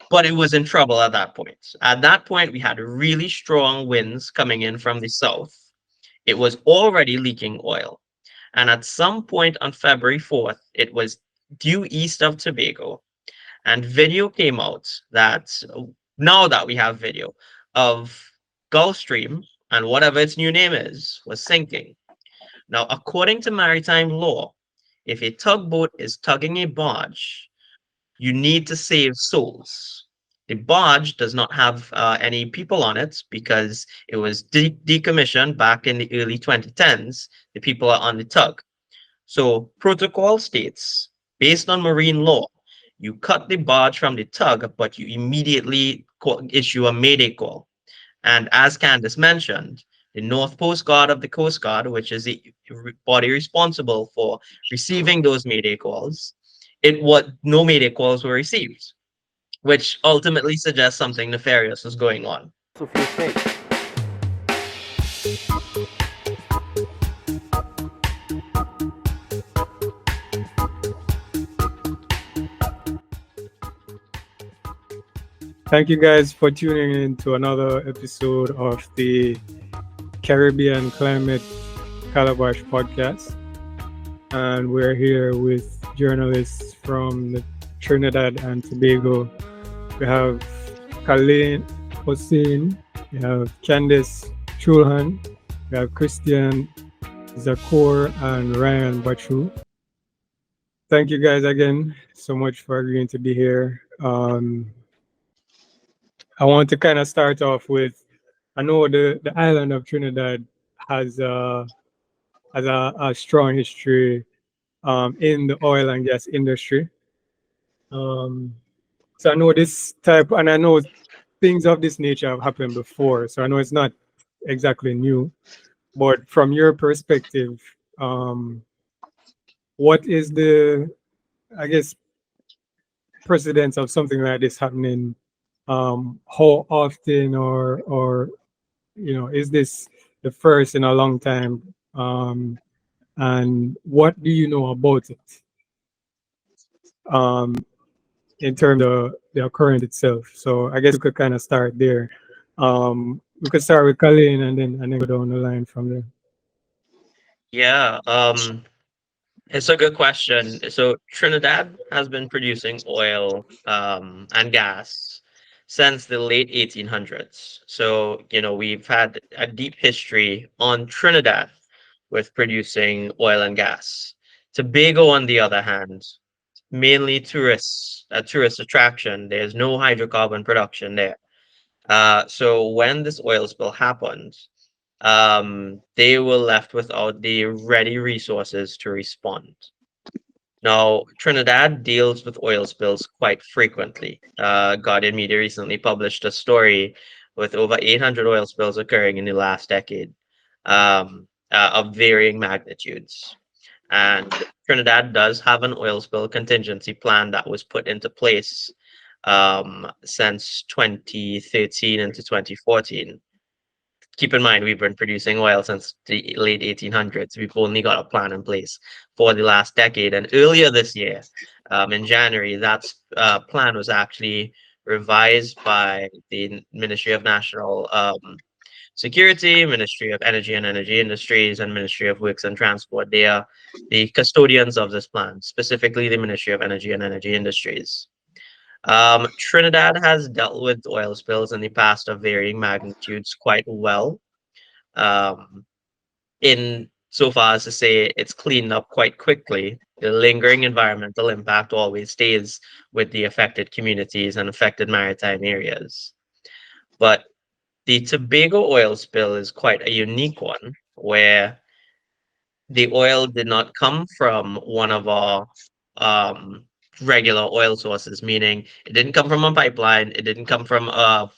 but it was in trouble at that point. At that point, we had really strong winds coming in from the south. It was already leaking oil. And at some point on February 4th, it was due east of Tobago. And video came out that now that we have video of Gulfstream and whatever its new name is, was sinking. Now, according to maritime law, if a tugboat is tugging a barge, you need to save souls. The barge does not have any people on it because it was decommissioned back in the early 2010s. The people are on the tug. So, protocol states, based on marine law, you cut the barge from the tug, but you immediately issue a mayday call. And as Candace mentioned, the North Coast Guard of the Coast Guard, which is the body responsible for receiving those mayday calls, it what no mayday calls were received, which ultimately suggests something nefarious was going on. So feel safe. Thank you guys for tuning in to another episode of the Caribbean Climate Calabash podcast. And we're here with journalists from the Trinidad and Tobago. We have Kalain Hosein, we have Kandace Jackson, we have Christianne, Zakour, and Ryan Bachoo. Thank you guys again so much for agreeing to be here. I want to kind of start off with, I know the island of Trinidad has a strong history in the oil and gas industry. So I know this type, and I know things of this nature have happened before. So I know it's not exactly new, but from your perspective, what is the, I guess, precedence of something like this happening? How often, or is this the first in a long time? And what do you know about it? In terms of the occurrence itself. So I guess we could kind of start there. We could start with Kalain and then go down the line from there. Yeah, it's a good question. So Trinidad has been producing oil and gas since the late 1800s. So, we've had a deep history on Trinidad with producing oil and gas. Tobago, on the other hand, mainly tourists, a tourist attraction. There's no hydrocarbon production there. So when this oil spill happened, they were left without the ready resources to respond. Now, Trinidad deals with oil spills quite frequently. Guardian Media recently published a story with over 800 oil spills occurring in the last decade, of varying magnitudes. And Trinidad does have an oil spill contingency plan that was put into place since 2013 into 2014. Keep in mind, we've been producing oil since the late 1800s. We've only got a plan in place for the last decade. And earlier this year, in January, that plan was actually revised by the Ministry of National Security, Ministry of Energy and Energy Industries, and Ministry of Works and Transport. They are the custodians of this plan, specifically the Ministry of Energy and Energy Industries. Trinidad has dealt with oil spills in the past of varying magnitudes quite well. Um, in so far as to say it's cleaned up quite quickly. The lingering environmental impact always stays with the affected communities and affected maritime areas. But the Tobago oil spill is quite a unique one, where the oil did not come from one of our um, regular oil sources, meaning it didn't come from a pipeline, it didn't come from a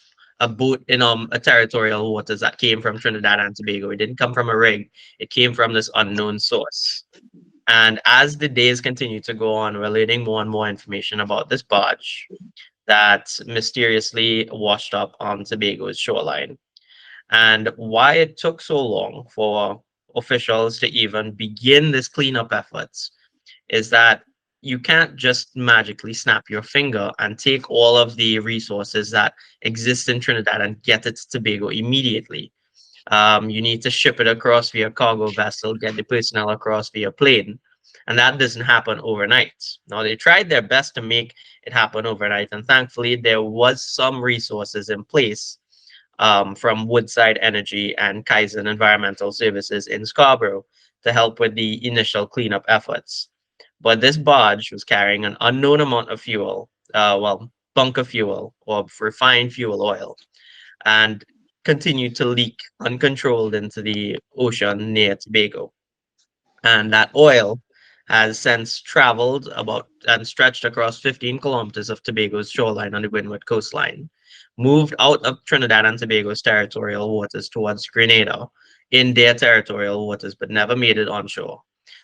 boat in a territorial waters that came from Trinidad and Tobago. It didn't come from a rig. It came from this unknown source. And as the days continue to go on, we're learning more and more information about this barge that mysteriously washed up on Tobago's shoreline. And why it took so long for officials to even begin this cleanup efforts is that you can't just magically snap your finger and take all of the resources that exist in Trinidad and get it to Tobago immediately. You need to ship it across via cargo vessel, get the personnel across via plane, and that doesn't happen overnight. Now, they tried their best to make it happen overnight, and thankfully, there was some resources in place from Woodside Energy and Kaizen Environmental Services in Scarborough to help with the initial cleanup efforts. But this barge was carrying an unknown amount of fuel, bunker fuel or refined fuel oil, and continued to leak uncontrolled into the ocean near Tobago. And that oil has since traveled about and stretched across 15 kilometers of Tobago's shoreline on the windward coastline, moved out of Trinidad and Tobago's territorial waters towards Grenada in their territorial waters, but never made it onshore.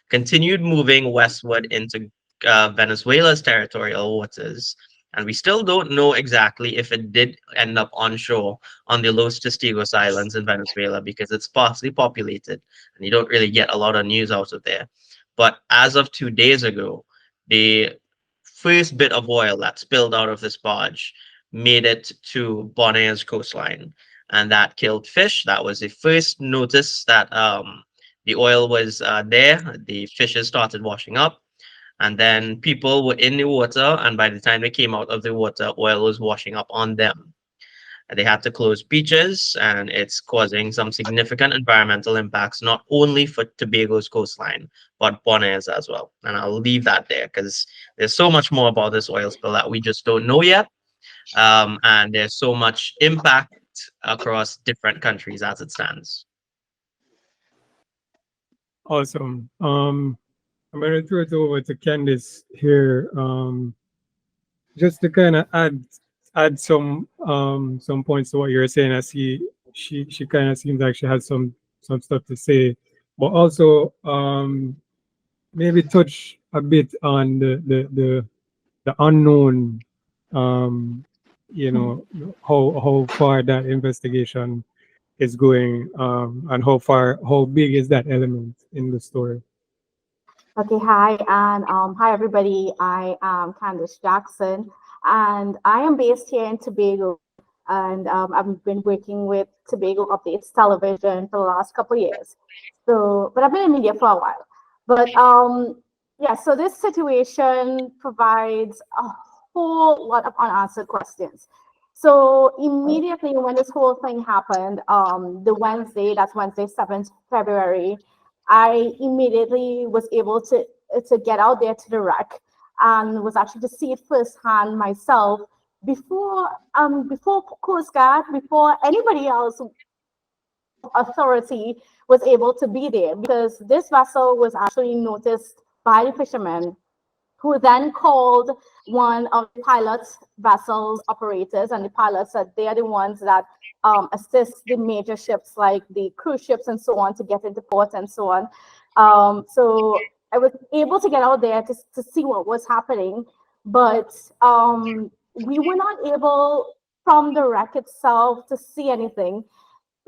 Continued moving westward into Venezuela's territorial waters, and we still don't know exactly if it did end up onshore on the Los Testigos Islands in Venezuela because it's sparsely populated and you don't really get a lot of news out of there. But as of 2 days ago, the first bit of oil that spilled out of this barge made it to Bonaire's coastline, and that killed fish. That was the first notice that the oil was there. The fishes started washing up, and then people were in the water, and by the time they came out of the water, oil was washing up on them. They had to close beaches, and it's causing some significant environmental impacts, not only for Tobago's coastline, but Bonaire's as well. And I'll leave that there because there's so much more about this oil spill that we just don't know yet. And there's so much impact across different countries as it stands. Awesome. I'm going to throw it over to Candice here, just to kind of add some points to what you're saying. I see she kind of seems like she has some stuff to say, but also maybe touch a bit on the unknown, um, how far that investigation is going, and how big is that element in the story. Okay, hi, and hi everybody. I am Kandace Jackson, and I am based here in Tobago, and I've been working with Tobago Updates Television for the last couple of years. So, but I've been in media for a while. But yeah, so this situation provides a whole lot of unanswered questions. So immediately when this whole thing happened, the Wednesday, that's Wednesday, 7th February, I immediately was able to get out there to the wreck and was actually to see it firsthand myself before Coast Guard, before anybody else authority was able to be there, because this vessel was actually noticed by the fishermen, who then called one of the pilot's vessels operators, and the pilots said they are the ones that assist the major ships like the cruise ships and so on to get into port and so on. So I was able to get out there to see what was happening, but we were not able from the wreck itself to see anything.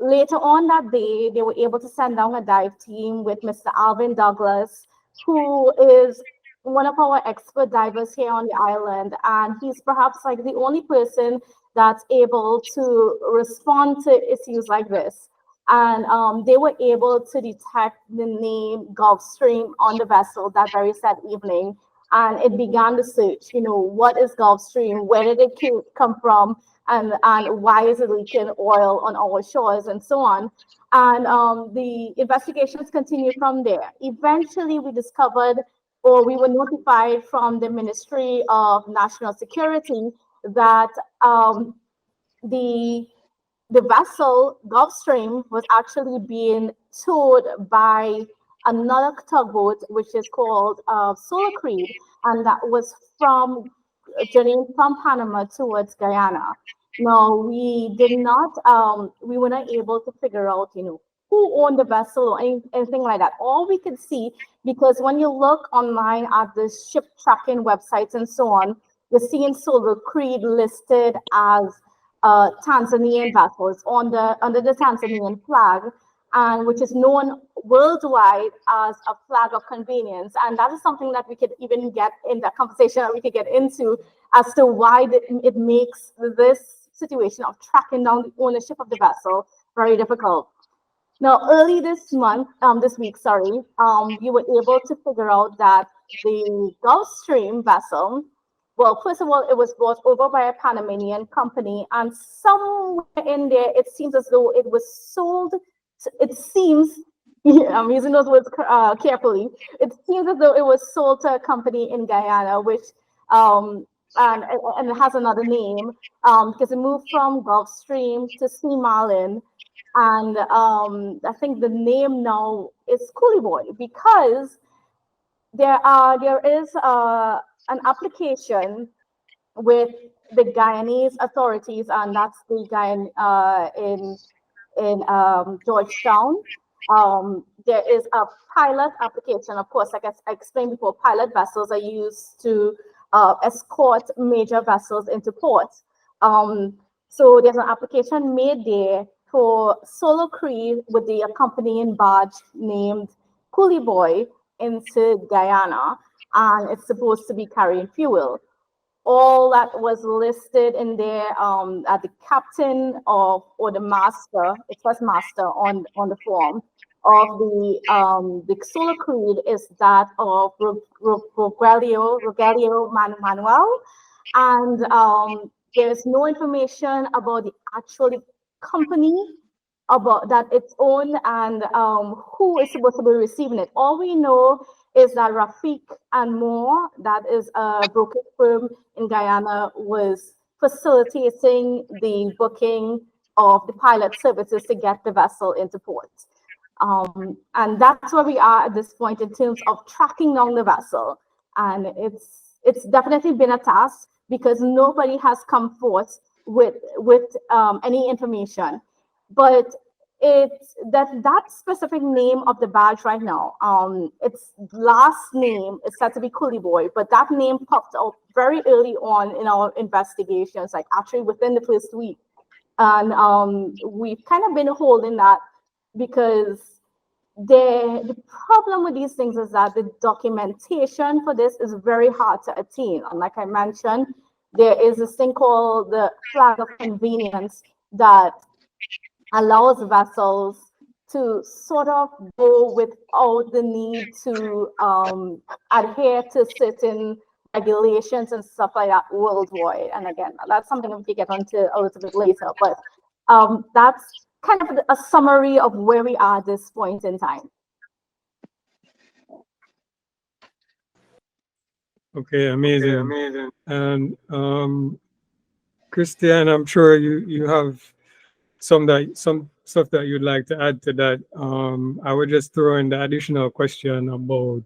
Later on that day, they were able to send down a dive team with Mr. Alvin Douglas, who is one of our expert divers here on the island, and he's perhaps like the only person that's able to respond to issues like this. And they were able to detect the name Gulfstream on the vessel that very said evening, and it began the search. What is Gulfstream? Where did it come from? And why is it leaking oil on our shores and so on? And the investigations continue from there. Eventually, we discovered, or we were notified from the Ministry of National Security that the vessel Gulfstream was actually being towed by another tugboat, which is called Solar Creed, and that was journeying from Panama towards Guyana. Now, we did not, we were not able to figure out, who owned the vessel or anything like that. All we could see, because when you look online at the ship tracking websites and so on, you're seeing Solar Creed listed as Tanzanian vessels under the Tanzanian flag. and which is known worldwide as a flag of convenience. And that is something that we could even get in that conversation that we could get into as to why it makes this situation of tracking down the ownership of the vessel very difficult. Now, early this month, this week, sorry, we were able to figure out that the Gulfstream vessel, well, first of all, it was brought over by a Panamanian company, and somewhere in there, it seems as though it was sold. It seems, yeah, I'm using those words carefully. It seems as though it was sold to a company in Guyana, which and it has another name because it moved from Gulfstream to Sea Marlin, and I think the name now is Coolie Boy because there is an application with the Guyanese authorities, and that's the Guyan in Georgetown. There is a pilot application. Of course, like I explained before, pilot vessels are used to escort major vessels into ports. So there's an application made there for solo crew with the accompanying barge named Coolie Boy into Guyana, and it's supposed to be carrying fuel. All that was listed in there at the captain of or the master, it was master on the form of the solo creed is that of Manuel, and there's no information about the actual company about that its own and who is supposed to be receiving it. All we know is that Rafik and More, that is a brokerage firm in Guyana, was facilitating the booking of the pilot services to get the vessel into port. And that's where we are at this point in terms of tracking down the vessel. And it's definitely been a task because nobody has come forth with any information. But it's that specific name of the badge right now. Its last name is said to be Coolie Boy, but that name popped up very early on in our investigations, like actually within the first week, and we've kind of been holding that because the problem with these things is that the documentation for this is very hard to attain. And like I mentioned, there is this thing called the flag of convenience that allows vessels to sort of go without the need to adhere to certain regulations and stuff like that worldwide. And again, that's something we can get onto a little bit later. But that's kind of a summary of where we are at this point in time. Okay, amazing. And Christianne, I'm sure you have some stuff that you'd like to add to that. I would just throw in the additional question about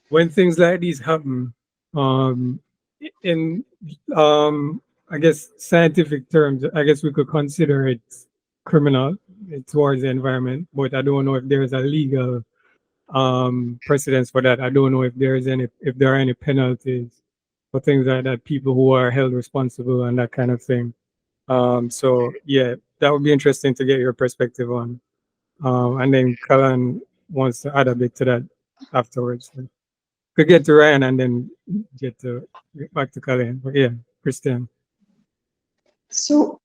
when things like these happen, in I guess scientific terms, I guess we could consider it criminal towards the environment, but I don't know if there is a legal precedence for that. I don't know if there are any penalties for things like that, people who are held responsible and that kind of thing. So yeah, that would be interesting to get your perspective on. And then Kalain wants to add a bit to that afterwards. Could get to Ryan and then get back to Kalain. But yeah, Christian. So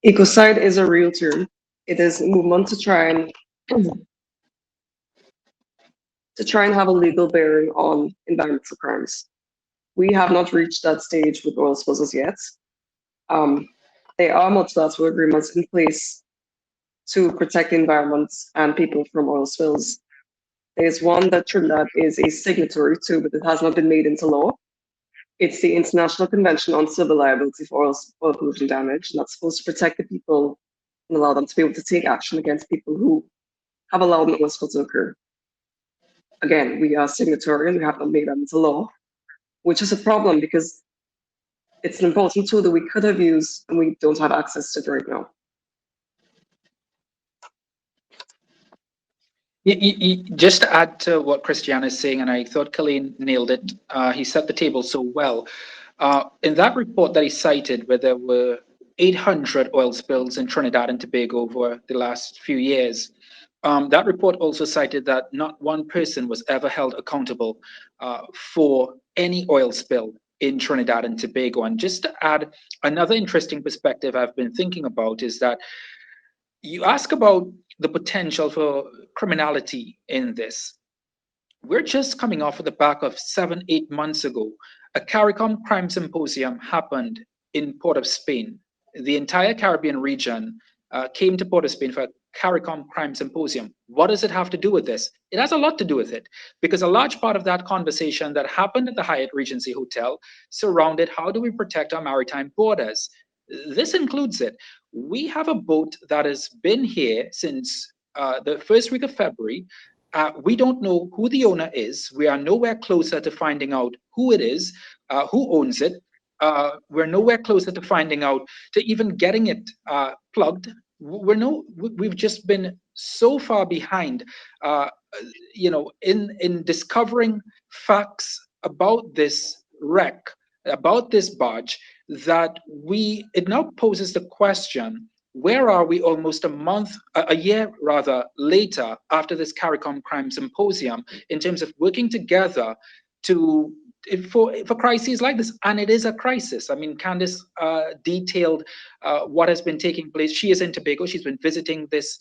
ecocide is a real term. It is a movement to try and have a legal bearing on environmental crimes. We have not reached that stage with oil spills as yet. There are multilateral agreements in place to protect the environment and people from oil spills. There's one that Trinidad is a signatory to, but it has not been made into law. It's the International Convention on Civil Liability for Oil Pollution Damage, and that's supposed to protect the people and allow them to be able to take action against people who have allowed an oil spill to occur. Again, we are signatory and we have not made that into law, which is a problem because it's an important tool that we could have used and we don't have access to it right now. Just to add to what Christianne is saying, and I thought Kalain nailed it, he set the table so well. In that report that he cited, where there were 800 oil spills in Trinidad and Tobago over the last few years. That report also cited that not one person was ever held accountable for any oil spill in Trinidad and Tobago. And just to add another interesting perspective I've been thinking about is that you ask about the potential for criminality in this. We're just coming off of the back of 7, 8 months ago. A CARICOM crime symposium happened in Port of Spain. The entire Caribbean region came to Port of Spain for a CARICOM crime symposium. What does it have to do with this? It has a lot to do with it, because a large part of that conversation that happened at the Hyatt Regency Hotel surrounded how do we protect our maritime borders. This includes it. We have a boat that has been here since the first week of February. We don't know who the owner is. We are nowhere closer to finding out who it is, who owns it. We're nowhere closer to finding out, to even getting it plugged. We've just been so far behind, in discovering facts about this wreck, about this barge, that it now poses the question: where are we almost a year rather later after this CARICOM crime symposium in terms of working together to for crises like this? And it is a crisis. I mean, Kandace detailed what has been taking place. She is in Tobago. She's been visiting this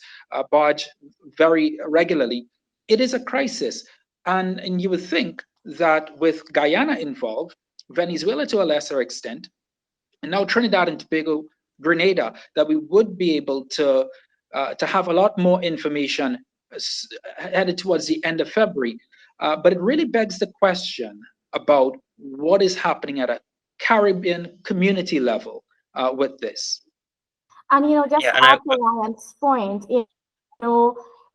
barge very regularly. It is a crisis. And you would think that with Guyana involved, Venezuela to a lesser extent, and now Trinidad and Tobago, Grenada, that we would be able to have a lot more information headed towards the end of February. But it really begs the question about what is happening at a Caribbean community level with this. And just Yeah, to and add to Ryan's point,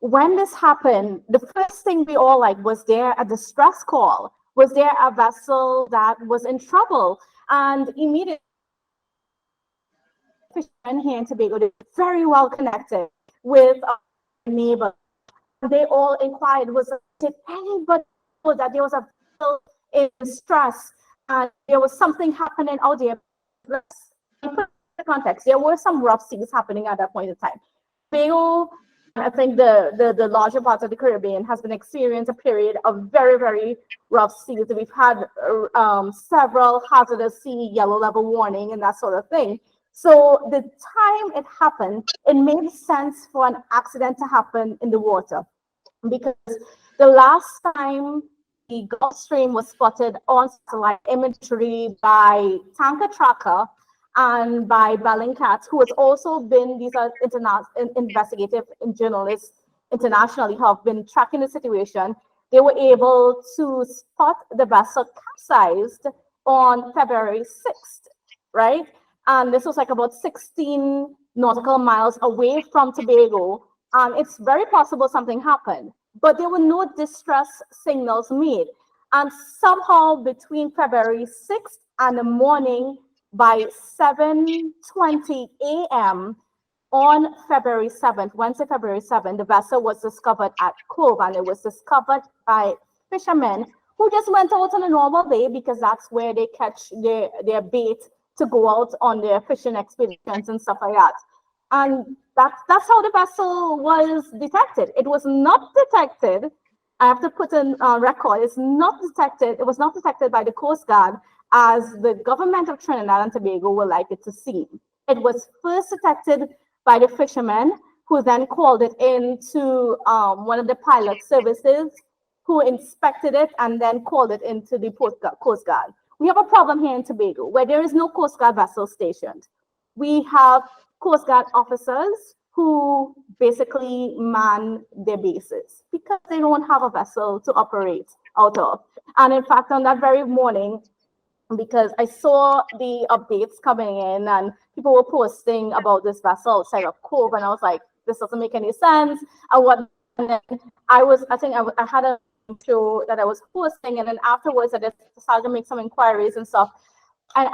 when this happened, the first thing we all was there a distress call? Was there a vessel that was in trouble? And immediately, fishermen here in Tobago, they're very well connected with our neighbors. They all inquired, did anybody know that there was a vessel in distress and there was something happening out there? Let's put the context. There were some rough seas happening at that point in time. Tobago, I think the larger parts of the Caribbean has been experiencing a period of very, very rough seas. We've had several hazardous sea yellow level warning and that sort of thing. So the time it happened, it made sense for an accident to happen in the water, because the last time the Gulf Stream was spotted on satellite imagery by Tanker Tracker and by Bellingcat, who has also been, these are investigative and journalists internationally who have been tracking the situation. They were able to spot the vessel capsized on February 6th, right? And this was about 16 nautical miles away from Tobago. And it's very possible something happened, but there were no distress signals made. And somehow between February 6th and the morning, by 7:20 a.m. on February 7th, Wednesday, February 7th, the vessel was discovered at Cove, and it was discovered by fishermen who just went out on a normal day because that's where they catch their bait to go out on their fishing expeditions and stuff like that. And that's how the vessel was detected. It was not detected. I have to put in record. It was not detected by the Coast Guard as the government of Trinidad and Tobago would like it to seem. It was first detected by the fishermen, who then called it into one of the pilot services, who inspected it and then called it into the Coast Guard. We have a problem here in Tobago where there is no Coast Guard vessel stationed. We have Coast Guard officers who basically man their bases because they don't have a vessel to operate out of. And in fact, on that very morning, because I saw the updates coming in and people were posting about this vessel outside of Cove, and I was like, this doesn't make any sense. And then I had a show that I was hosting, and then afterwards I just decided to make some inquiries and stuff. And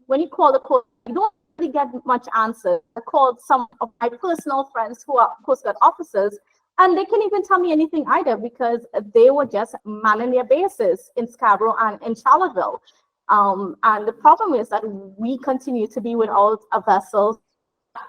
when you call the Coast, you don't really get much answer. I called some of my personal friends who are Coast Guard officers, and they can't even tell me anything either because they were just manning their bases in Scarborough and in Charlottesville. And the problem is that we continue to be without a vessel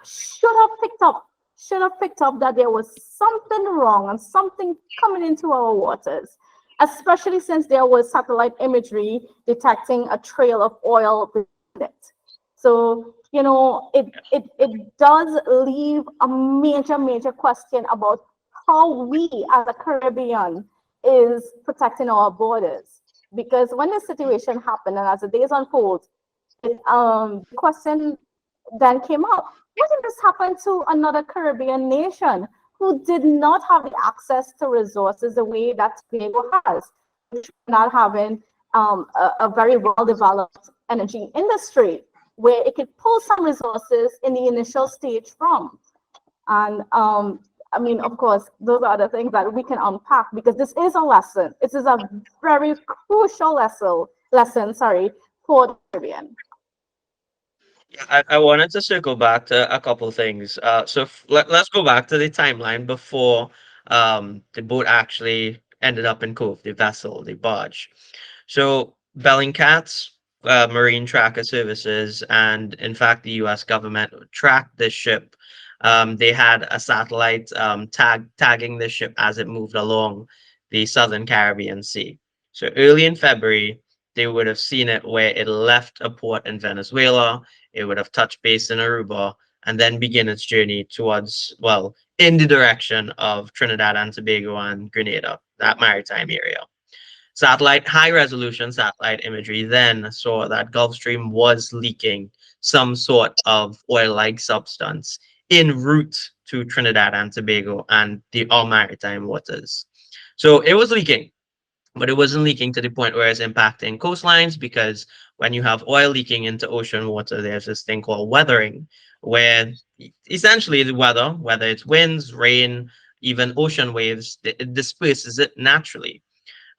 should have picked up that there was something wrong and something coming into our waters, especially since there was satellite imagery detecting a trail of oil behind it. So, it does leave a major question about how we as a Caribbean is protecting our borders. Because when this situation happened and as the days unfold, the question then came up, what if this happened to another Caribbean nation who did not have the access to resources the way that Tobago has, not having a very well developed energy industry where it could pull some resources in the initial stage from? And I mean, of course, those are the things that we can unpack because this is a lesson. This is a very crucial lesson, sorry, for the Caribbean. Yeah, I wanted to circle back to a couple things. Let's go back to the timeline before the boat actually ended up in Cove, the vessel, the barge. So Bellingcat's Marine Tracker Services and in fact the US government tracked this ship. They had a satellite tagging the ship as it moved along the southern Caribbean Sea. So early in February, they would have seen it where it left a port in Venezuela, it would have touched base in Aruba, and then begin its journey towards, well, in the direction of Trinidad and Tobago and Grenada, that maritime area. High resolution satellite imagery then saw that Gulf Stream was leaking some sort of oil like substance en route to Trinidad and Tobago and the all maritime waters. So it was leaking, but it wasn't leaking to the point where it's impacting coastlines because when you have oil leaking into ocean water, there's this thing called weathering, where essentially the weather, whether it's winds, rain, even ocean waves, it disperses it naturally.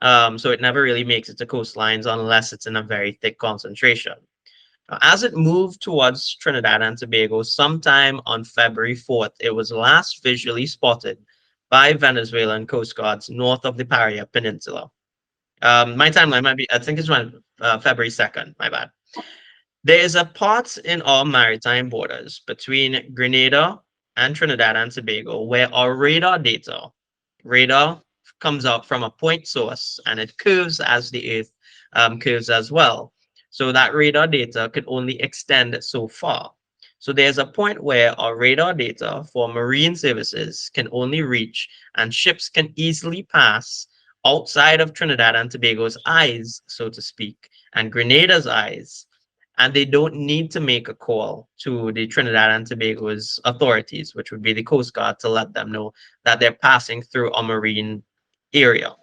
So it never really makes it to coastlines unless it's in a very thick concentration. Now, as it moved towards Trinidad and Tobago, sometime on February 4th, it was last visually spotted by Venezuelan coast guards north of the Paria Peninsula. My timeline might be, I think it's around February 2nd, my bad. There is a part in our maritime borders between Grenada and Trinidad and Tobago where our radar comes out from a point source and it curves as the Earth curves as well. So that radar data could only extend so far. So there's a point where our radar data for marine services can only reach and ships can easily pass outside of Trinidad and Tobago's eyes, so to speak, and Grenada's eyes, and they don't need to make a call to the Trinidad and Tobago's authorities, which would be the Coast Guard, to let them know that they're passing through a marine area.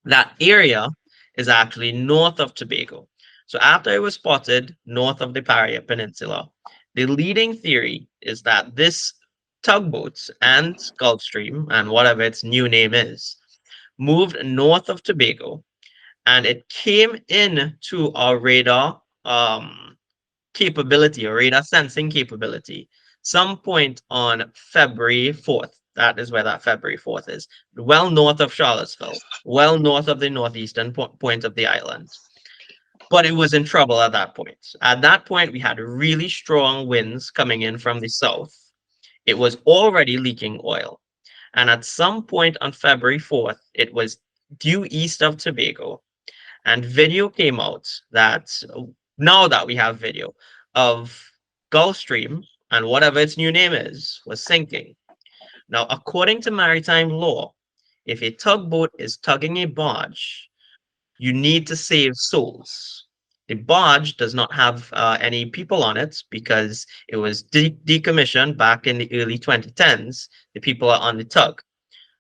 That area is actually north of Tobago. So after it was spotted north of the Paria Peninsula, the leading theory is that this tugboat and Gulfstream and whatever its new name is moved north of Tobago and it came in to our radar capability or radar sensing capability some point on February 4th. That is where that February 4th is. Well north of Charlottesville, well north of the northeastern point of the island. But it was in trouble at that point. At that point, we had really strong winds coming in from the south. It was already leaking oil. And at some point on February 4th, it was due east of Tobago and video came out that now that we have video of Gulfstream and whatever its new name is was sinking. Now, according to maritime law, if a tugboat is tugging a barge, you need to save souls. The barge does not have any people on it because it was decommissioned back in the early 2010s. The people are on the tug.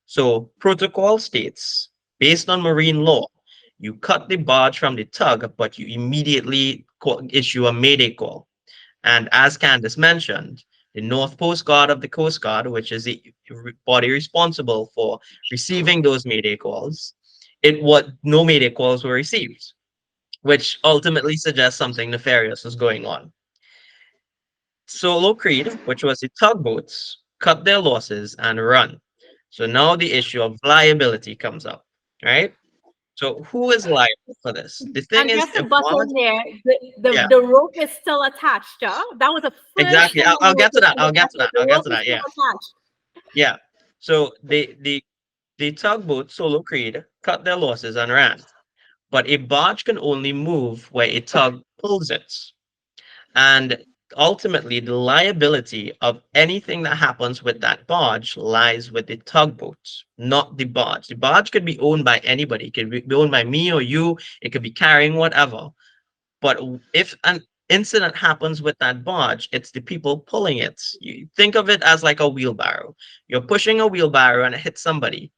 So protocol states, based on marine law, you cut the barge from the tug, but you immediately issue a mayday call. And as Candace mentioned, the North Coast Guard of the Coast Guard, which is the body responsible for receiving those mayday calls, no mayday calls were received, which ultimately suggests something nefarious was going on. Solo Creed, which was the tugboats, cut their losses and run. So now the issue of liability comes up, right? So who is liable for this? The thing And is, just to if butt barge, in there, the, yeah, the rope is still attached. Yeah? That was the first exactly. thing I I'll get to noticed that. in the I'll get to vessel. that. The I'll get rope to is that. still Yeah, attached. yeah. So the tugboat Solo Creed cut their losses and ran, but a barge can only move where a tug pulls it. And ultimately, the liability of anything that happens with that barge lies with the tugboat, not the barge. The barge could be owned by anybody. It could be owned by me or you. It could be carrying whatever. But if an incident happens with that barge, it's the people pulling it. You think of it as like a wheelbarrow. You're pushing a wheelbarrow and it hits somebody.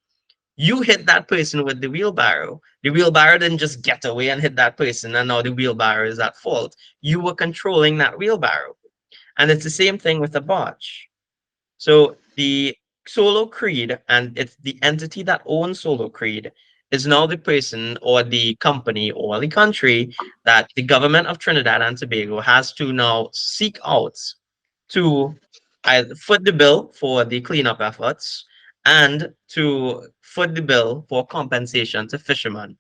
You hit that person with the wheelbarrow. The wheelbarrow didn't just get away and hit that person, and now the wheelbarrow is at fault. You were controlling that wheelbarrow. And it's the same thing with the barge. So the Solo Creed and it's the entity that owns Solo Creed is now the person or the company or the country that the government of Trinidad and Tobago has to now seek out to either foot the bill for the cleanup efforts and to foot the bill for compensation to fishermen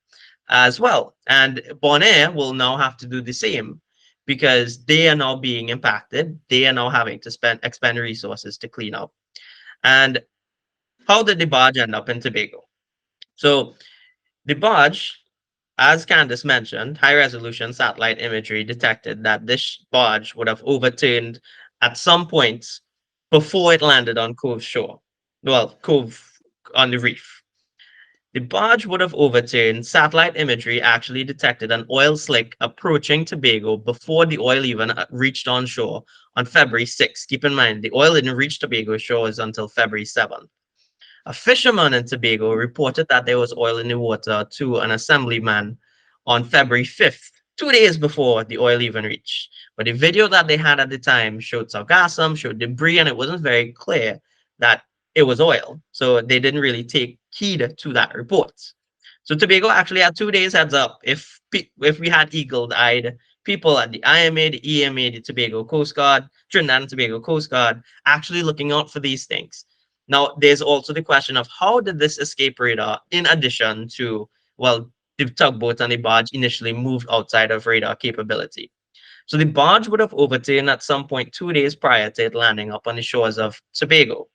as well. And Bonaire will now have to do the same because they are now being impacted. They are now having to expend resources to clean up. And how did the barge end up in Tobago? So the barge, as Candace mentioned, high resolution satellite imagery detected that this barge would have overturned at some point before it landed on Cove shore. Well, Cove on the reef. The barge would have overturned. Satellite imagery actually detected an oil slick approaching Tobago before the oil even reached on shore on February 6th. Keep in mind, the oil didn't reach Tobago shores until February 7th. A fisherman in Tobago reported that there was oil in the water to an assemblyman on February 5th, 2 days before the oil even reached. But the video that they had at the time showed sargassum, showed debris, and it wasn't very clear that it was oil. So they didn't really take heed to that report. So Tobago actually had 2 days heads up. If we had eagle-eyed people at the IMA, the EMA, the Tobago Coast Guard, Trinidad and Tobago Coast Guard, actually looking out for these things. Now, there's also the question of how did this escape radar, in addition to, well, the tugboat and the barge initially moved outside of radar capability. So the barge would have overturned at some point 2 days prior to it landing up on the shores of Tobago.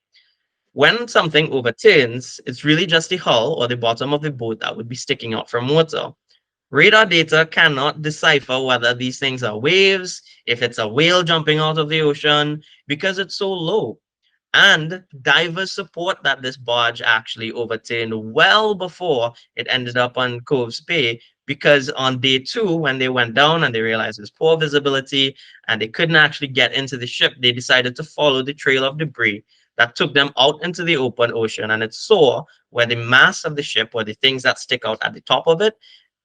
When something overturns, it's really just the hull or the bottom of the boat that would be sticking out from water. Radar data cannot decipher whether these things are waves, if it's a whale jumping out of the ocean, because it's so low. And divers support that this barge actually overturned well before it ended up on Cove's Bay, because on day two, when they went down and they realized there's poor visibility and they couldn't actually get into the ship, they decided to follow the trail of debris that took them out into the open ocean. And it saw where the mass of the ship, or the things that stick out at the top of it,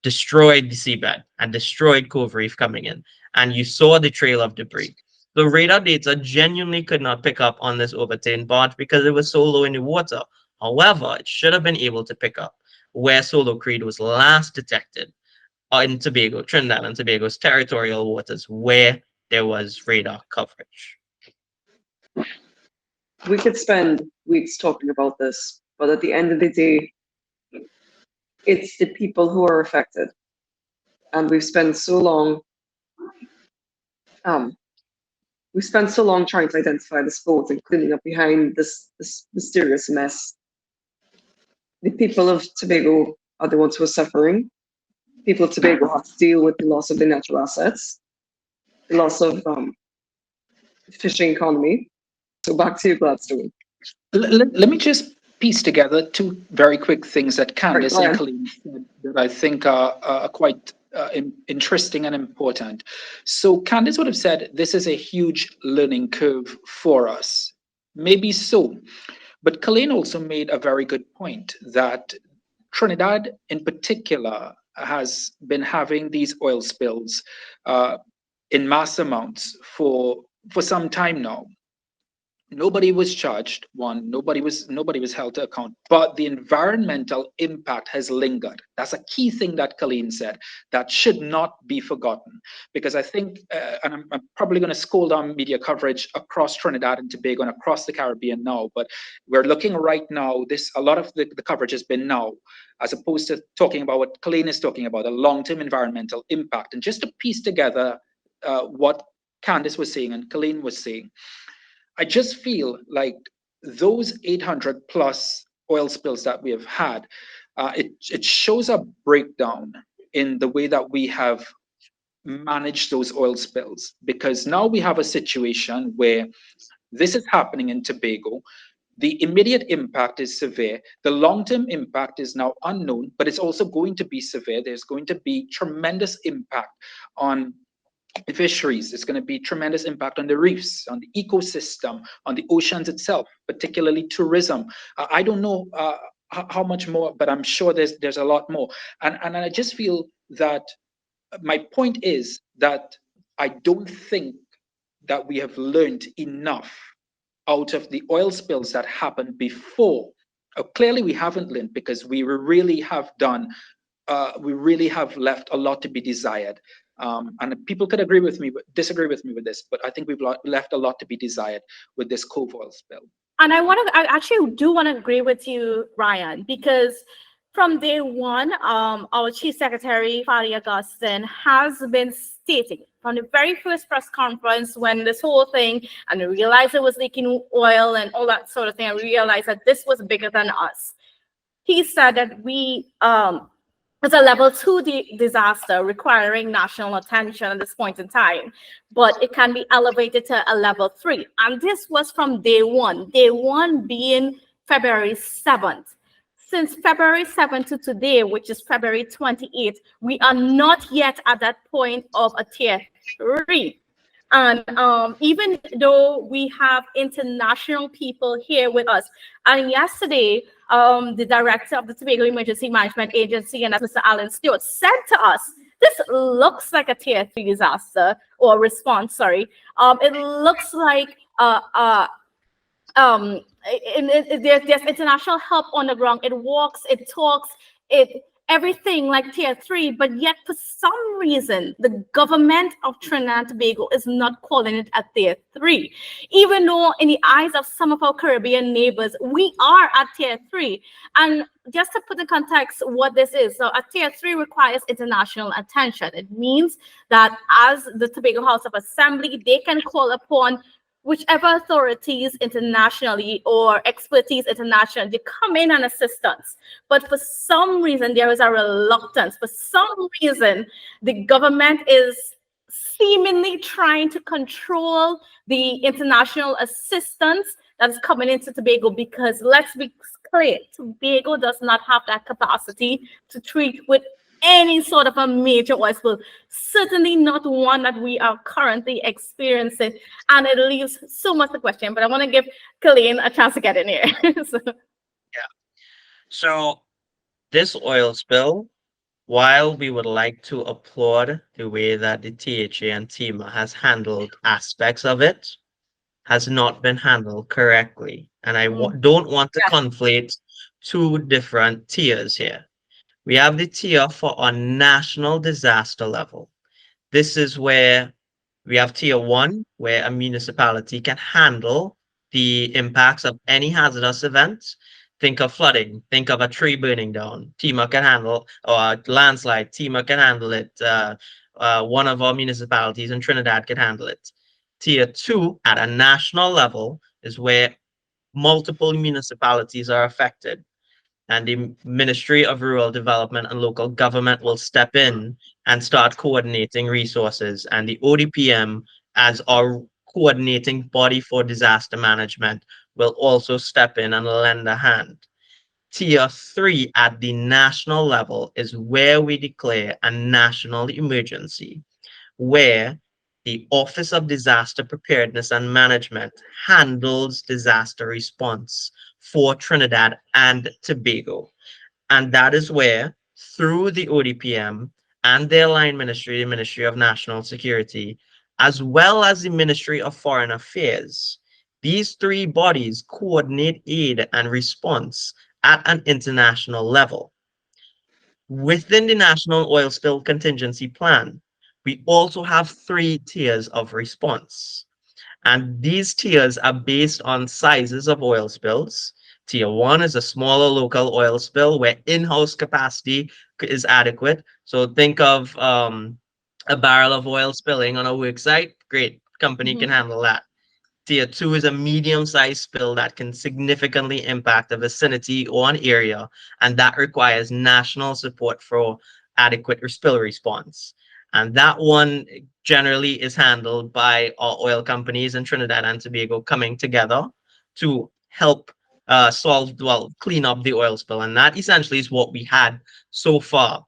destroyed the seabed and destroyed Cove Reef coming in. And you saw the trail of debris. The radar data genuinely could not pick up on this overturned barge because it was so low in the water. However, it should have been able to pick up where Solo Creed was last detected in Tobago, Trinidad and Tobago's territorial waters, where there was radar coverage. We could spend weeks talking about this, but at the end of the day, it's the people who are affected. And um, we've spent so long trying to identify this boat and cleaning up behind this mysterious mess. The people of Tobago are the ones who are suffering. People of Tobago have to deal with the loss of their natural assets, the loss of fishing economy. So back to you, Gladstone. Let me just piece together two very quick things that Right, Candace and Glenn. Kalain said that I think are quite interesting and important. So Candace would have said this is a huge learning curve for us. Maybe so. But Kalain also made a very good point that Trinidad, in particular, has been having these oil spills in mass amounts for some time now. Nobody was charged. One, nobody was held to account. But the environmental impact has lingered. That's a key thing that Kalain said that should not be forgotten. Because I think, and I'm probably going to scold on media coverage across Trinidad and Tobago and across the Caribbean now, but we're looking right now. This a lot of the coverage has been now, as opposed to talking about what Kalain is talking about, a long-term environmental impact, and just to piece together what Kandace was saying and Kalain was saying. I just feel like those 800 plus oil spills that we have had, it shows a breakdown in the way that we have managed those oil spills. Because now we have a situation where this is happening in Tobago. The immediate impact is severe. The long term impact is now unknown, but it's also going to be severe. There's going to be tremendous impact on the fisheries. It's going to be tremendous impact on the reefs, on the ecosystem, on the oceans itself, particularly tourism. I don't know how much more, but I'm sure there's a lot more. And I just feel that my point is that I don't think that we have learned enough out of the oil spills that happened before. Clearly, we haven't learned because we really have left a lot to be desired. And people could agree with me, but disagree with me with this, but I think we've left a lot to be desired with this Cove oil spill. And I actually do want to agree with you, Ryan, because from day one, our Chief Secretary, Fadi Augustine, has been stating from the very first press conference when this whole thing, and we realized it was leaking oil and all that sort of thing, and we realized that this was bigger than us. He said that it's a level 2 disaster requiring national attention at this point in time, but it can be elevated to a level 3. And this was from day one being February 7th. Since February 7th to today, which is February 28th, we are not yet at that point of a tier 3. And even though we have international people here with us, and yesterday, the director of the Tobago Emergency Management Agency, and that's Mr. Alan Stewart, said to us, this looks like a tier 3 disaster or response, sorry. It looks like there's international help on the ground. It walks, it talks, it everything like tier 3, but yet for some reason the government of Trinidad and Tobago is not calling it a tier 3, even though in the eyes of some of our Caribbean neighbors we are at tier 3. And just to put in context what this is, so a tier 3 requires international attention. It means that as the Tobago House of Assembly, they can call upon whichever authorities internationally or expertise internationally, they come in and assist us. But for some reason, there is a reluctance. For some reason, the government is seemingly trying to control the international assistance that's coming into Tobago, because let's be clear, Tobago does not have that capacity to treat with any sort of a major oil spill, certainly not one that we are currently experiencing. And it leaves so much to question, but I want to give Kalain a chance to get in here. So, Yeah. So this oil spill, while we would like to applaud the way that the THA and TEMA has handled aspects of it, has not been handled correctly. And I don't want to yeah. conflate two different tiers here. We have the tier for a national disaster level. This is where we have tier 1, where a municipality can handle the impacts of any hazardous events. Think of flooding, think of a tree burning down. TEMA can handle, or a landslide, TEMA can handle it. One of our municipalities in Trinidad can handle it. Tier 2, at a national level, is where multiple municipalities are affected, and the Ministry of Rural Development and Local Government will step in and start coordinating resources. And the ODPM, as our coordinating body for disaster management, will also step in and lend a hand. Tier 3 at the national level is where we declare a national emergency, where the Office of Disaster Preparedness and Management handles disaster response for Trinidad and Tobago. And that is where, through the ODPM and their line ministry, the Ministry of National Security, as well as the Ministry of Foreign Affairs, These three bodies coordinate aid and response at an international level. Within the National Oil Spill Contingency Plan, we also have three tiers of response. And these tiers are based on sizes of oil spills. Tier one is a smaller local oil spill where in-house capacity is adequate. So think of a barrel of oil spilling on a work site. Great, company can Mhm. handle that. Tier two is a medium-sized spill that can significantly impact a vicinity or an area, and that requires national support for adequate spill response. And that one generally is handled by our oil companies in Trinidad and Tobago coming together to help clean up the oil spill. And that essentially is what we had so far.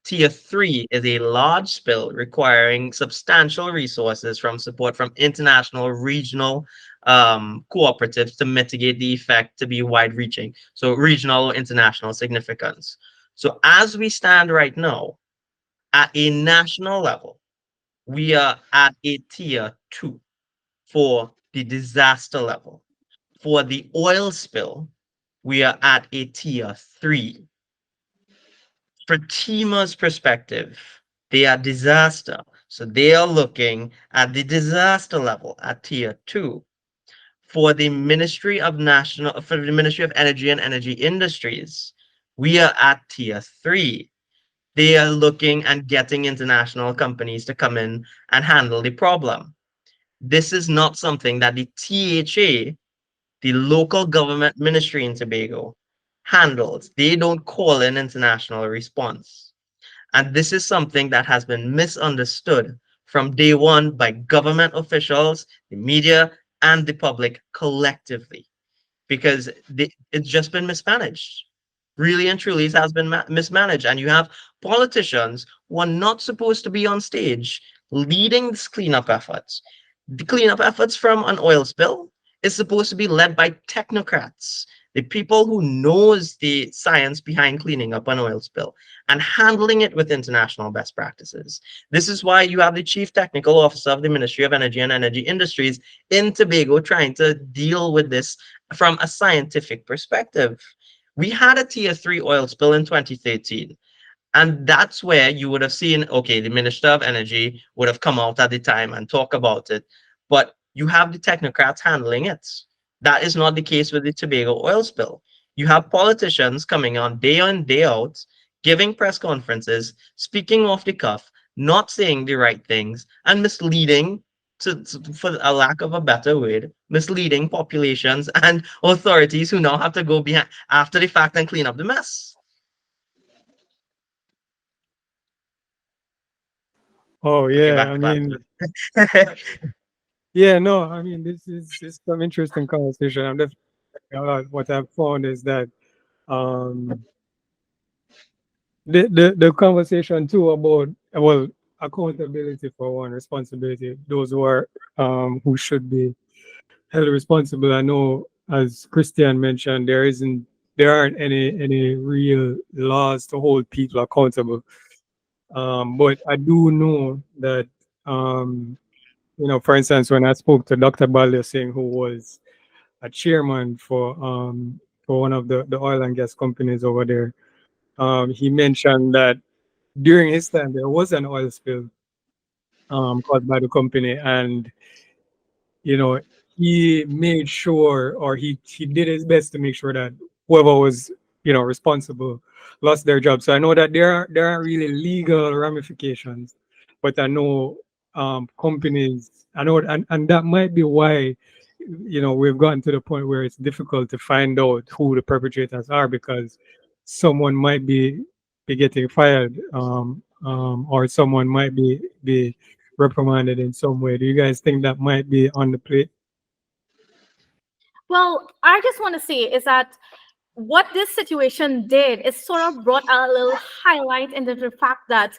Tier 3 is a large spill requiring substantial resources from support from international, regional cooperatives to mitigate the effect to be wide reaching. So, regional or international significance. So, as we stand right now, at a national level, we are at a tier 2 for the disaster level. For the oil spill, we are at a tier 3. For Tima's perspective, they are disaster. So they are looking at the disaster level at tier 2. For the Ministry of Energy and Energy Industries, we are at tier 3. They are looking and getting international companies to come in and handle the problem. This is not something that the THA, the local government ministry in Tobago, handles. They don't call in international response. And this is something that has been misunderstood from day one by government officials, the media, and the public collectively because it's just been mismanaged. Really and truly, it has been mismanaged. And you have politicians who are not supposed to be on stage leading this cleanup efforts. The cleanup efforts from an oil spill is supposed to be led by technocrats, the people who knows the science behind cleaning up an oil spill and handling it with international best practices. This is why you have the chief technical officer of the Ministry of Energy and Energy Industries in Tobago trying to deal with this from a scientific perspective. We had a tier 3 oil spill in 2013. And that's where you would have seen, okay, the Minister of Energy would have come out at the time and talk about it. But you have the technocrats handling it. That is not the case with the Tobago oil spill. You have politicians coming on, day out, giving press conferences, speaking off the cuff, not saying the right things, and misleading, for a lack of a better word, misleading populations and authorities who now have to go behind after the fact and clean up the mess. Oh Okay, yeah, back I to mean, Banjo. yeah, no, I mean, this is some interesting conversation. I'm definitely what I've found is that um the conversation too about well accountability for one, responsibility. Those who should be held responsible. I know, as Christian mentioned, there aren't any real laws to hold people accountable. But I do know that for instance, when I spoke to Dr. Balya Singh, who was a chairman for one of the oil and gas companies over there, he mentioned that during his time there was an oil spill caused by the company, and you know, he made sure, or he did his best to make sure that whoever was, responsible lost their job. So I know that there are really legal ramifications, but I know companies, I know, and that might be why, we've gotten to the point where it's difficult to find out who the perpetrators are because someone might be getting fired, or someone might be reprimanded in some way. Do you guys think that might be on the plate? Well, I just want to say is that what this situation did is sort of brought a little highlight into the fact that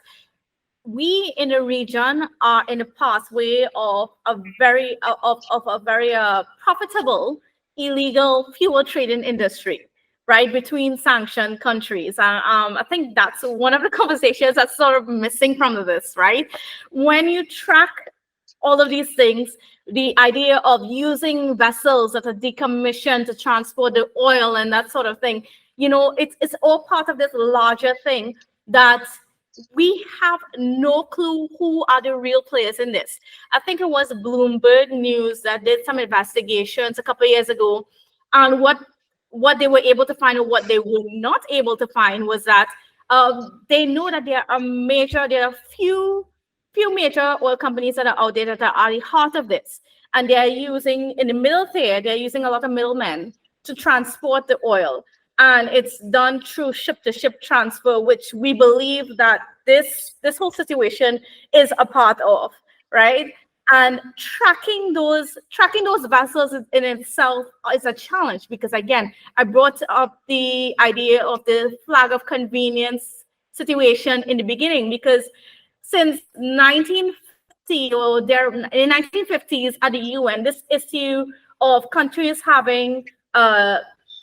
we in the region are in a pathway of a very profitable illegal fuel trading industry, right, between sanctioned countries. And I think that's one of the conversations that's sort of missing from this, right? When you track all of these things, the idea of using vessels that are decommissioned to transport the oil and that sort of thing, it's all part of this larger thing that we have no clue who are the real players in this. I think it was Bloomberg News that did some investigations a couple of years ago, and what they were able to find, or what they were not able to find, was that they know that there are few major oil companies that are out there that are at the heart of this, and they are using in the middle there. They're using a lot of middlemen to transport the oil, and it's done through ship to ship transfer, which we believe that this whole situation is a part of, right? And tracking those vessels in itself is a challenge, because again, I brought up the idea of the flag of convenience situation in the beginning, because since 1950, or there in 1950s at the UN, this issue of countries having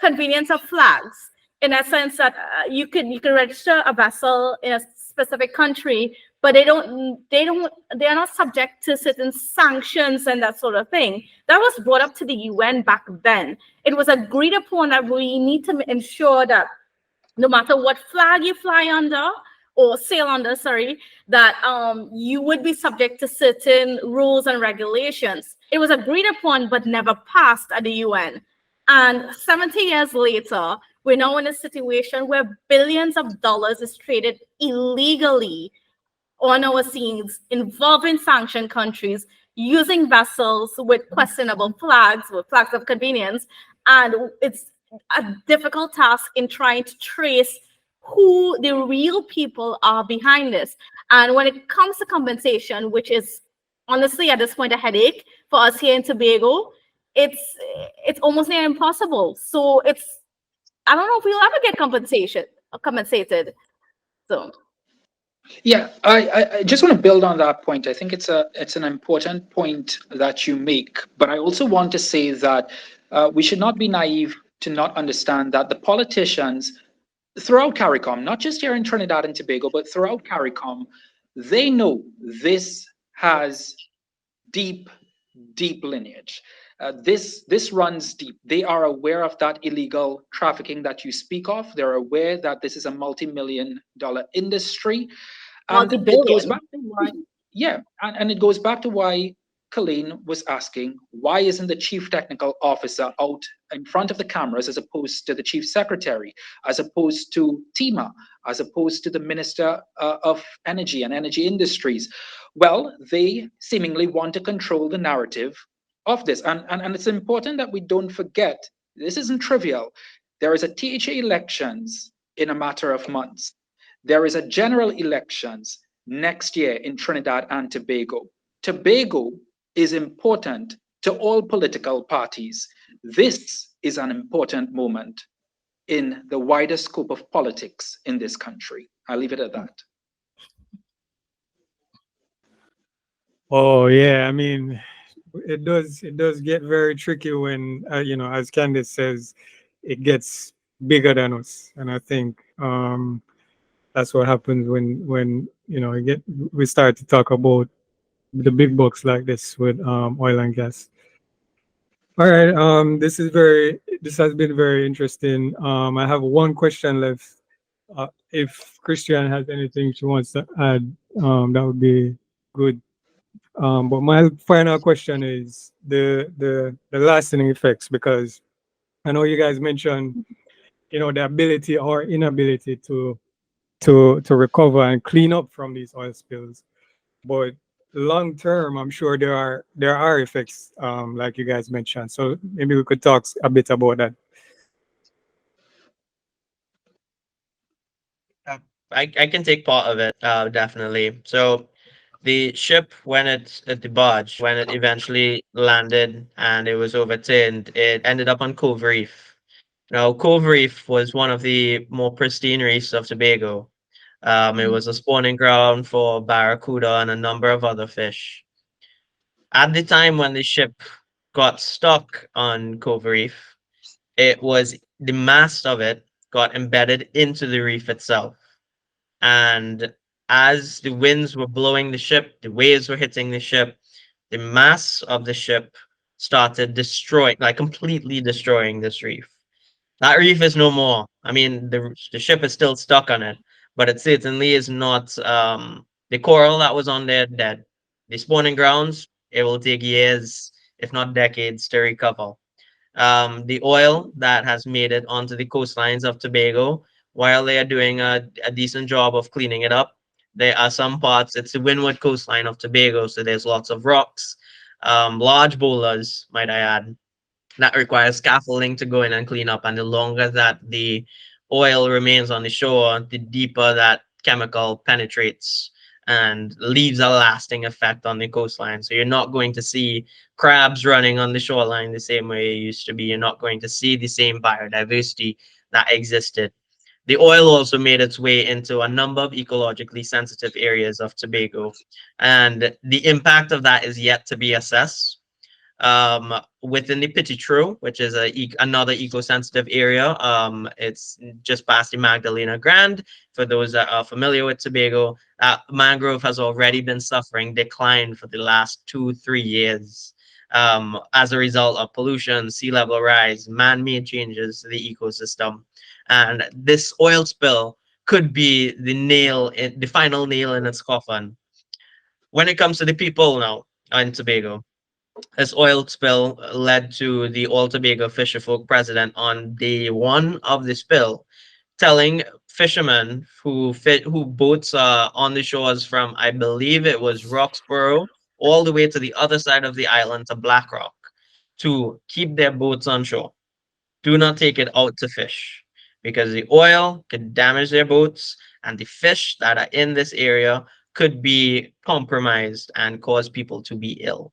convenience of flags, in a sense that you can register a vessel in a specific country, but they are not subject to certain sanctions and that sort of thing. That was brought up to the UN back then. It was agreed upon that we need to ensure that no matter what flag you fly under or sail under, sorry, that you would be subject to certain rules and regulations. It was agreed upon but never passed at the UN. And 70 years later, we're now in a situation where billions of dollars is traded illegally on our scenes involving sanctioned countries using vessels with questionable flags, with flags of convenience. And it's a difficult task in trying to trace who the real people are behind this. And when it comes to compensation, which is honestly at this point a headache for us here in Tobago, it's almost near impossible. So I don't know if we'll ever get compensated. So Yeah, I just want to build on that point. I think it's an important point that you make, but I also want to say that we should not be naive to not understand that the politicians throughout CARICOM, not just here in Trinidad and Tobago, but throughout CARICOM, they know this has deep, deep lineage. This runs deep. They are aware of that illegal trafficking that you speak of. They're aware that this is a multi-million dollar industry, and it goes multi-billion. back to why, yeah, and it goes back to why Kalain was asking, why isn't the chief technical officer out in front of the cameras as opposed to the chief secretary, as opposed to TIMA, as opposed to the minister of energy and energy industries? Well, they seemingly want to control the narrative of this. And it's important that we don't forget, this isn't trivial. There is a THA elections in a matter of months. There is a general elections next year in Trinidad and Tobago. Tobago is important to all political parties. This is an important moment in the wider scope of politics in this country. I'll leave it at that. Oh yeah, I mean, it does get very tricky when as Candace says, it gets bigger than us, and I think that's what happens when we start to talk about the big bucks like this with oil and gas. All right, this has been very interesting. I have one question left. If Christian has anything she wants to add, that would be good. But my final question is the lasting effects, because I know you guys mentioned the ability or inability to recover and clean up from these oil spills. But long term, I'm sure there are effects, like you guys mentioned. So maybe we could talk a bit about that. I can take part of it, definitely. So the ship, when the barge, when it eventually landed and it was overturned, it ended up on Cove Reef. Now, Cove Reef was one of the more pristine reefs of Tobago. It was a spawning ground for barracuda and a number of other fish. At the time when the ship got stuck on Cove Reef, it was the mast of it got embedded into the reef itself. And as the winds were blowing the ship, the waves were hitting the ship, the mass of the ship started destroying, like completely destroying this reef. That reef is no more. I mean, the ship is still stuck on it, but it certainly is not. The coral that was on there dead. The spawning grounds, it will take years, if not decades, to recover. The oil that has made it onto the coastlines of Tobago, while they are doing a decent job of cleaning it up, there are some parts, it's the windward coastline of Tobago, so there's lots of rocks, large boulders, might I add, that requires scaffolding to go in and clean up. And the longer that the oil remains on the shore, the deeper that chemical penetrates and leaves a lasting effect on the coastline. So you're not going to see crabs running on the shoreline the same way it used to be. You're not going to see the same biodiversity that existed. The oil also made its way into a number of ecologically sensitive areas of Tobago, and the impact of that is yet to be assessed. Within the Pititro, which is another eco-sensitive area. It's just past the Magdalena Grande. For those that are familiar with Tobago, mangrove has already been suffering decline for the last 2-3 years, as a result of pollution, sea level rise, man-made changes to the ecosystem. And this oil spill could be the final nail in its coffin. When it comes to the people now in Tobago, this oil spill led to the All Tobago Fisherfolk president on day one of the spill telling fishermen who boats on the shores from, I believe it was Roxborough, all the way to the other side of the island to Blackrock, to keep their boats on shore. Do not take it out to fish because the oil could damage their boats, and the fish that are in this area could be compromised and cause people to be ill.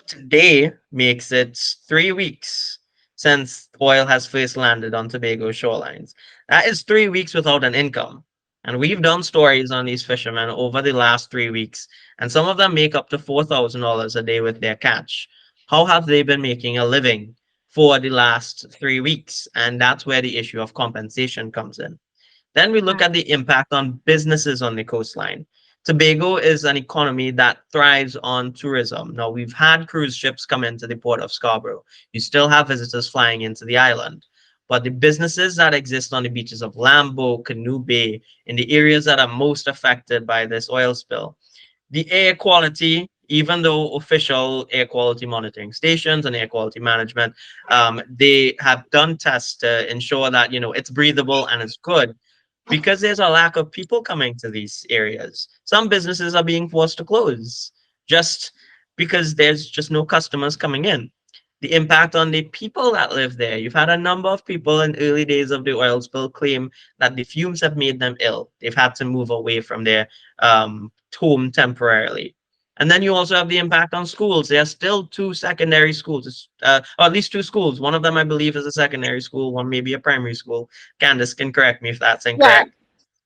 Today makes it 3 weeks since oil has first landed on Tobago shorelines. That is 3 weeks without an income. And we've done stories on these fishermen over the last 3 weeks, and some of them make up to $4,000 a day with their catch. How have they been making a living for the last 3 weeks? And that's where the issue of compensation comes in. Then we look at the impact on businesses on the coastline. Tobago is an economy that thrives on tourism. Now, we've had cruise ships come into the port of Scarborough. You still have visitors flying into the island. But the businesses that exist on the beaches of Lambo, Canoe Bay, in the areas that are most affected by this oil spill, the air quality, even though official air quality monitoring stations and air quality management, they have done tests to ensure that it's breathable and it's good, because there's a lack of people coming to these areas. Some businesses are being forced to close just because there's just no customers coming in. The impact on the people that live there. You've had a number of people in early days of the oil spill claim that the fumes have made them ill. They've had to move away from their home temporarily. And then you also have the impact on schools. There are still two secondary schools, or at least two schools. One of them, I believe, is a secondary school. One may be a primary school. Candace can correct me if that's Yeah. incorrect.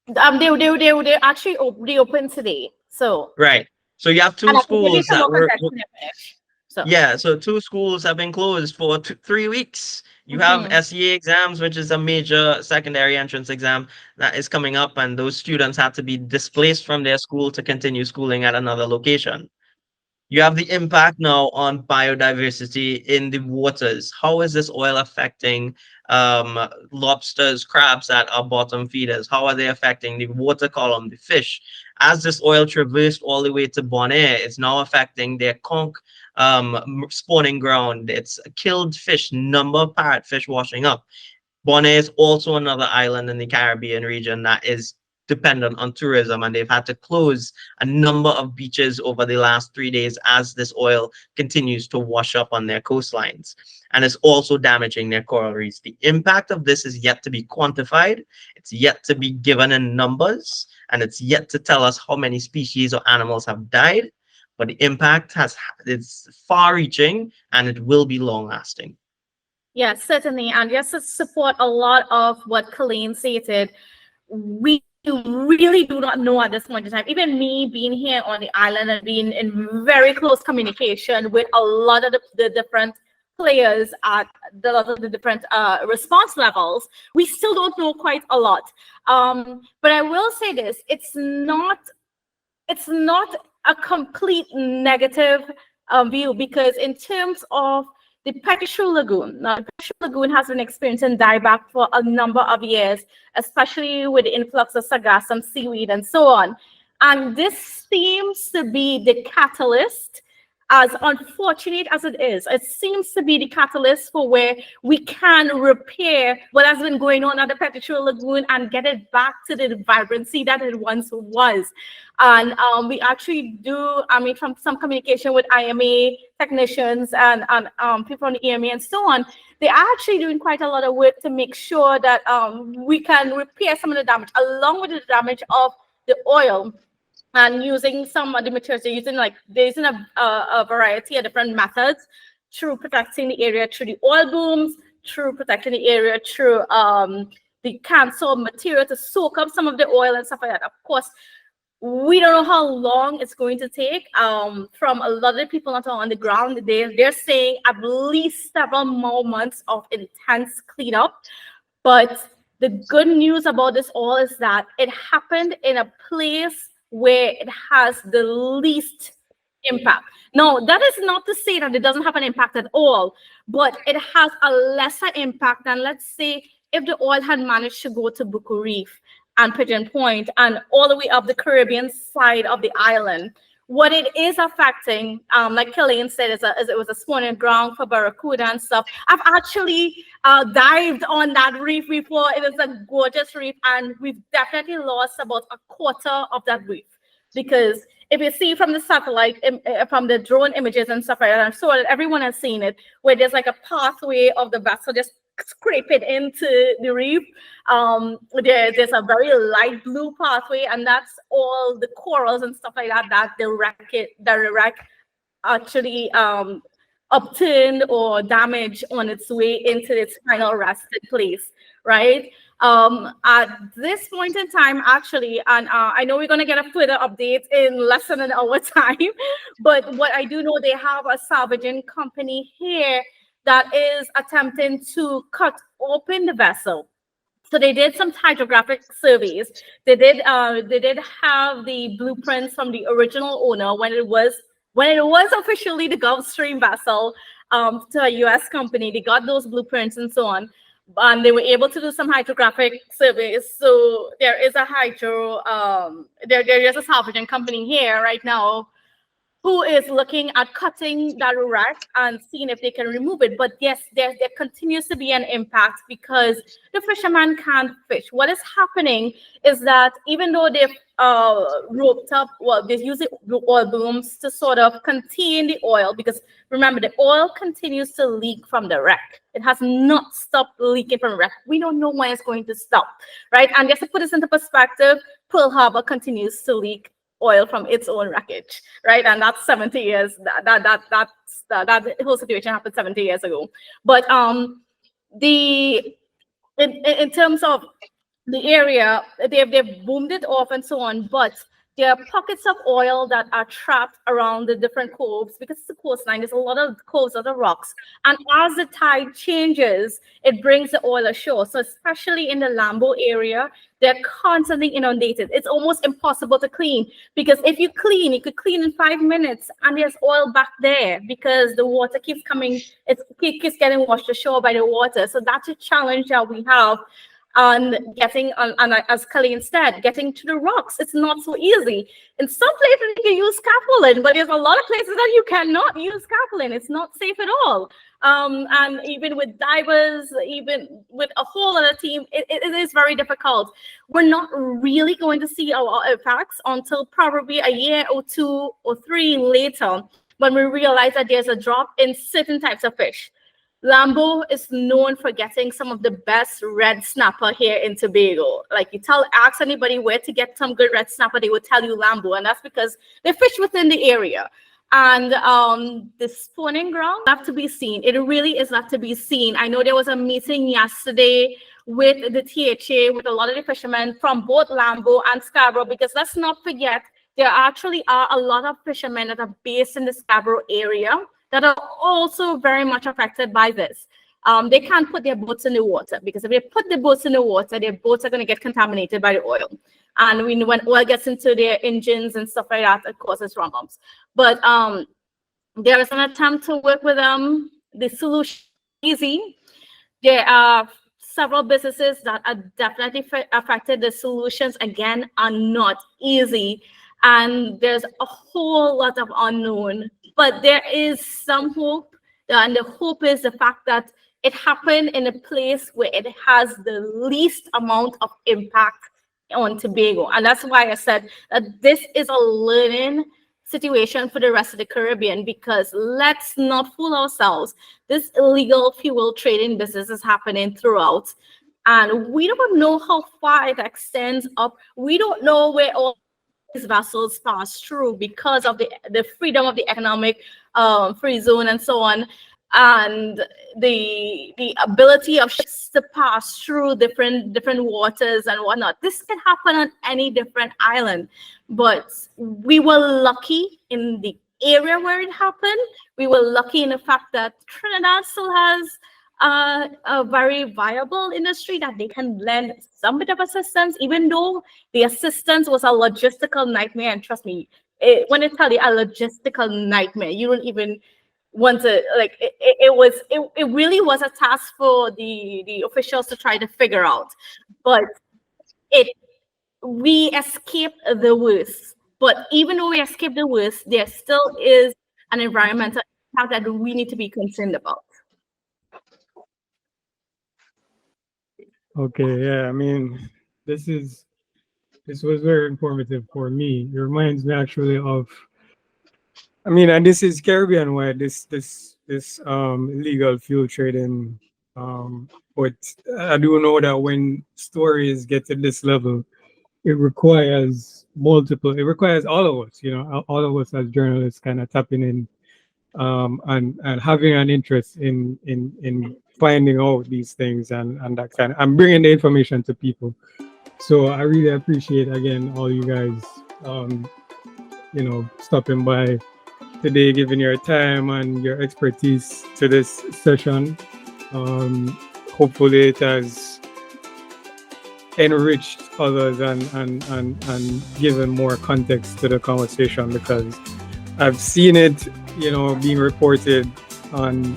They actually they open today. So, Right. So you have and two I can give you schools some that more were, context when I finish. So, yeah, so two schools have been closed for 3 weeks. You have mhm. SEA exams, which is a major secondary entrance exam that is coming up, and those students have to be displaced from their school to continue schooling at another location. You have the impact now on biodiversity in the waters. How is this oil affecting lobsters, crabs that are bottom feeders? How are they affecting the water column, the fish? As this oil traversed all the way to Bonaire, it's now affecting their conch spawning ground. It's killed fish, number of parrotfish washing up. Bonaire is also another island in the Caribbean region that is dependent on tourism, and they've had to close a number of beaches over the last 3 days as this oil continues to wash up on their coastlines. And it's also damaging their coral reefs. The impact of this is yet to be quantified, it's yet to be given in numbers, and it's yet to tell us how many species or animals have died. But the impact it's far reaching, and it will be long lasting. Yes, certainly. And just to support a lot of what Kalain stated, we really do not know at this point in time. Even me being here on the island and being in very close communication with a lot of the different players at a lot of the different response levels, we still don't know quite a lot. But I will say this: it's not a complete negative view, because in terms of the Petrol Lagoon, now the Petrol Lagoon has been experiencing dieback for a number of years, especially with the influx of sargassum, seaweed, and so on. And this seems to be the catalyst, as unfortunate as it is. It seems to be the catalyst for where we can repair what has been going on at the Petrol Lagoon and get it back to the vibrancy that it once was. And we actually do, I mean, from some communication with IMA technicians and people from the EMA and so on, they are actually doing quite a lot of work to make sure that we can repair some of the damage, along with the damage of the oil. And using some of the materials, they're using a variety of different methods through protecting the area through the oil booms, through protecting the area through the cancer material to soak up some of the oil and stuff like that. Of course, we don't know how long it's going to take. From a lot of the people that are on the ground, they're saying at least several more months of intense cleanup. But the good news about this all is that it happened in a place where it has the least impact. Now, that is not to say that it doesn't have an impact at all, but it has a lesser impact than, let's say, if the oil had managed to go to Bachoo Reef and Pigeon Point and all the way up the Caribbean side of the island. What it is affecting, like Kalain said, it was a spawning ground for barracuda and stuff. I've actually dived on that reef before. It is a gorgeous reef, and we've definitely lost about a quarter of that reef. Because if you see from the satellite, from the drone images and stuff like that, I'm sure that everyone has seen it, where there's like a pathway of the vessel just scrape it into the reef. There's a very light blue pathway, and that's all the corals and stuff like that the wreck actually upturned or damaged on its way into its final resting place, right? At this point in time, actually, and I know we're going to get a further update in less than an hour time, but what I do know, they have a salvaging company here that is attempting to cut open the vessel. So they did some hydrographic surveys. They did have the blueprints from the original owner when it was officially the Gulfstream vessel to a U.S. company. They got those blueprints and so on. And they were able to do some hydrographic surveys. So there is a there is a salvaging company here right now who is looking at cutting that wreck and seeing if they can remove it. But yes, there continues to be an impact because the fishermen can't fish. What is happening is that even though they've roped up, well, they're using oil booms to sort of contain the oil, because remember, the oil continues to leak from the wreck. It has not stopped leaking from the wreck. We don't know when it's going to stop, right? And just to put this into perspective, Pearl Harbor continues to leak oil from its own wreckage, right? And that's 70 years. That whole situation happened 70 years ago. But in terms of the area, they've boomed it off and so on, but there are pockets of oil that are trapped around the different coves because it's a coastline. There's a lot of coves, of the rocks. And as the tide changes, it brings the oil ashore. So especially in the Lambo area, they're constantly inundated. It's almost impossible to clean because if you clean, you could clean in 5 minutes and there's oil back there because the water keeps coming, it keeps getting washed ashore by the water. So that's a challenge that we have. And getting and as Kalain said, getting to the rocks, it's not so easy. In some places you can use scaffolding, but there's a lot of places that you cannot use scaffolding. It's not safe at all. And even with divers, even with a whole other team, it is very difficult. We're not really going to see our effects until probably a year or 2 or 3 later when we realize that there's a drop in certain types of fish. Lambo is known for getting some of the best red snapper here in Tobago. Like ask anybody where to get some good red snapper, they will tell you Lambo, and that's because they fish within the area. And the spawning ground left to be seen. It really is left to be seen. I know there was a meeting yesterday with the THA with a lot of the fishermen from both Lambo and Scarborough, because let's not forget there actually are a lot of fishermen that are based in the Scarborough area that are also very much affected by this. They can't put their boats in the water because if they put the boats in the water, their boats are going to get contaminated by the oil. And when oil gets into their engines and stuff like that, it causes run-ups. But There is an attempt to work with them. The solution is easy. There are several businesses that are definitely affected. The solutions, again, are not easy. And there's a whole lot of unknown. But there is some hope. And the hope is the fact that it happened in a place where it has the least amount of impact on Tobago. And that's why I said that this is a learning situation for the rest of the Caribbean, because let's not fool ourselves. This illegal fuel trading business is happening throughout, and we don't know how far it extends up. We don't know where all these vessels pass through because of the freedom of the economic free zone and so on, and the ability of ships to pass through different waters and whatnot. This can happen on any different island, but we were lucky in the area where it happened. We were lucky in the fact that Trinidad still has a very viable industry that they can lend some bit of assistance, even though the assistance was a logistical nightmare. And trust me, when I tell you a logistical nightmare, you don't even want to, like, it really was a task for the officials to try to figure out. But it we escaped the worst. But even though we escaped the worst, there still is an environmental impact that we need to be concerned about. Okay, yeah, I mean, this was very informative for me. It reminds me actually of, I mean, and this is Caribbean wide, this illegal fuel trading. But I do know that when stories get to this level, it requires multiple. It requires all of us, all of us as journalists, kind of tapping in, and having an interest in finding out these things and that kind of, and bringing the information to people. So I really appreciate again all you guys, stopping by today, giving your time and your expertise to this session. Hopefully it has enriched others and given more context to the conversation, because I've seen it, being reported on,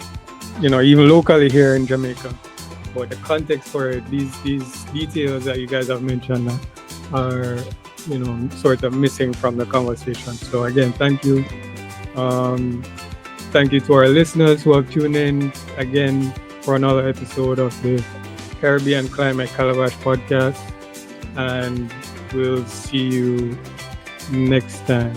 even locally here in Jamaica. But the context for it, these details that you guys have mentioned are, sort of missing from the conversation. So again, thank you. Thank you to our listeners who have tuned in again for another episode of the Caribbean Climate Calabash podcast. And we'll see you next time.